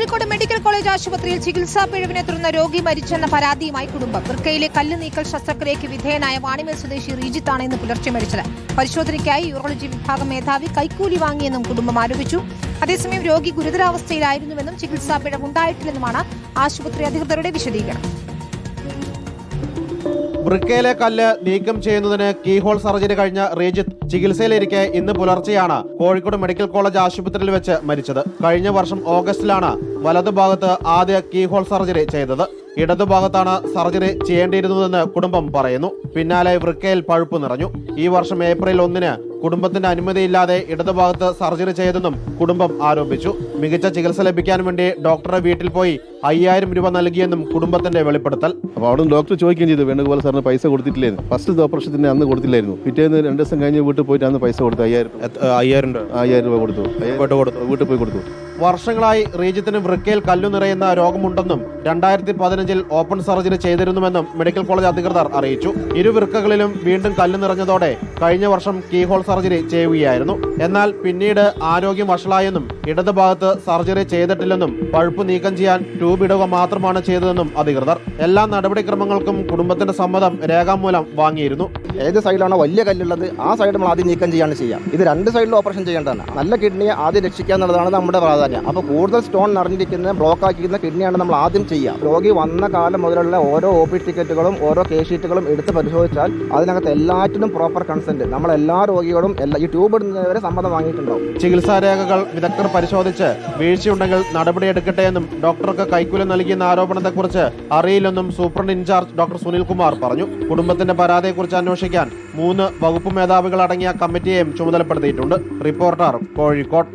Kozhikode medical college ആശുപത്രിയിൽ ചികിത്സാ പിഴവിനെ തുടർന്ന് രോഗി മരിച്ചെന്ന പരാതിയുമായി കുടുംബം. വൃക്കയിലെ കല്ല് നീക്കൽ ശസ്ത്രക്രിയയ്ക്ക് വിധേയനായ വാണിമേൽ സ്വദേശി റീജിത്താണ് ഇന്ന് പുലർച്ചെ മരിച്ചത്. പരിശോധനയ്ക്കായി യൂറോളജി വിഭാഗം മേധാവി കൈക്കൂലി വാങ്ങിയെന്നും കുടുംബം ആരോപിച്ചു. അതേസമയം രോഗി ഗുരുതരാവസ്ഥയിലായിരുന്നുവെന്നും ചികിത്സാ പിഴവുണ്ടായിട്ടില്ലെന്നുമാണ് ആശുപത്രി അധികൃതരുടെ വിശദീകരണം. വൃക്കയിലെ കല്ല് നീക്കം ചെയ്യുന്നതിന് കീഹോൾ സർജറി കഴിഞ്ഞ റീജിത്ത് ചികിത്സയിലിരിക്കെ ഇന്ന് പുലർച്ചെയാണ് കോഴിക്കോട് മെഡിക്കൽ കോളേജ് ആശുപത്രിയിൽ വെച്ച് മരിച്ചത്. കഴിഞ്ഞ വർഷം ഓഗസ്റ്റിലാണ് വലതുഭാഗത്ത് ആദ്യ കീഹോൾ സർജറി ചെയ്തത്. ഇടതുഭാഗത്താണ് സർജറി ചെയ്യേണ്ടിയിരുന്നതെന്ന് കുടുംബം പറയുന്നു. പിന്നാലെ വൃക്കയിൽ പഴുപ്പ് നിറഞ്ഞു. ഈ വർഷം ഏപ്രിൽ 1-ന് കുടുംബത്തിന്റെ അനുമതിയില്ലാതെ ഇടതുഭാഗത്ത് സർജറി ചെയ്തെന്നും കുടുംബം ആരോപിച്ചു. മികച്ച ചികിത്സ ലഭിക്കാൻ വേണ്ടി ഡോക്ടറെ വീട്ടിൽ പോയി 5000 രൂപ നൽകിയെന്നും കുടുംബത്തിന്റെ വെളിപ്പെടുത്തൽ. അപ്പോൾ അവിടെ ഡോക്ടർ ചോദിക്കുകയും ചെയ്തു, വേണുഗോപാൽ സാറിന് പൈസ കൊടുത്തിട്ടില്ലായിരുന്നു. ഫസ്റ്റ് ഓപ്പറേഷത്തിന് അന്ന് കൊടുത്തില്ലായിരുന്നു. പിറ്റേന്ന് 2 ദിവസം കഴിഞ്ഞ് വീട്ടിൽ പോയിട്ട് അന്ന് പൈസ കൊടുത്തു. 5000 രൂപ കൊടുത്തു. വീട്ടിൽ പോയി കൊടുത്തു. വർഷങ്ങളായി റീജിത്തിന് വൃക്കയിൽ കല്ലു നിറയുന്ന രോഗമുണ്ടെന്നും 2015-ൽ ഓപ്പൺ സർജറി ചെയ്തിരുന്നുവെന്നും മെഡിക്കൽ കോളേജ് അധികൃതർ അറിയിച്ചു. ഇരു വൃക്കകളിലും വീണ്ടും കല്ല് നിറഞ്ഞതോടെ കഴിഞ്ഞ വർഷം കീഹോൾ സർജറി ചെയ്യുകയായിരുന്നു. എന്നാൽ പിന്നീട് ആരോഗ്യം വഷളായെന്നും ഇടതുഭാഗത്ത് സർജറി ചെയ്തിട്ടില്ലെന്നും പഴുപ്പ് നീക്കം ചെയ്യാൻ ട്യൂബ് ഇടുക മാത്രമാണ് ചെയ്തതെന്നും അധികൃതർ. എല്ലാ നടപടിക്രമങ്ങൾക്കും കുടുംബത്തിന്റെ സമ്മതം രേഖാമൂലം വാങ്ങിയിരുന്നു. ഏത് സൈഡിലാണോ വലിയ കല്ലുള്ളത് ആ സൈഡ് നമ്മൾ ആദ്യം നീക്കം ചെയ്യാണ് ചെയ്യാം. ഇത് 2 സൈഡിലും ഓപ്പറേഷൻ ചെയ്യേണ്ടതാണ്. നല്ല കിഡ്നിയെ ആദ്യം രക്ഷിക്കുക എന്നുള്ളതാണ് നമ്മുടെ പ്രാധാന്യം. അപ്പോൾ കൂടുതൽ സ്റ്റോൺ നിറഞ്ഞിരിക്കുന്ന ബ്ലോക്ക് ആക്കിയിരിക്കുന്ന കിഡ്നിയാണ് നമ്മൾ ആദ്യം ചെയ്യുക. രോഗി വന്ന കാലം മുതലുള്ള ഓരോ OP ടിക്കറ്റുകളും ഓരോ കേസ് ഷീറ്റുകളും എടുത്ത് പരിശോധിച്ചാൽ അതിനകത്ത് എല്ലാറ്റിനും പ്രോപ്പർ കൺസെന്റ് നമ്മൾ എല്ലാ രോഗികളും ഈ ട്യൂബ് ഇടുന്നവരെ സമ്മതം വാങ്ങിയിട്ടുണ്ടാവും. ചികിത്സാ രേഖകൾ വിദഗ്ധർ പരിശോധിച്ച് വീഴ്ചയുണ്ടെങ്കിൽ നടപടിയെടുക്കട്ടെ എന്നും ഡോക്ടർക്ക് കൈക്കൂലി നൽകിയെന്ന ആരോപണത്തെക്കുറിച്ച് അറിയില്ലെന്നും സൂപ്രണ്ട് ഇൻചാർജ് ഡോക്ടർ സുനിൽകുമാർ പറഞ്ഞു. കുടുംബത്തിന്റെ പരാതിയെക്കുറിച്ച് അന്വേഷിക്കാൻ 3 വകുപ്പ് മേധാവികൾ അടങ്ങിയ കമ്മിറ്റിയെയും ചുമതലപ്പെടുത്തിയിട്ടുണ്ട്. റിപ്പോർട്ടർ, കോഴിക്കോട്.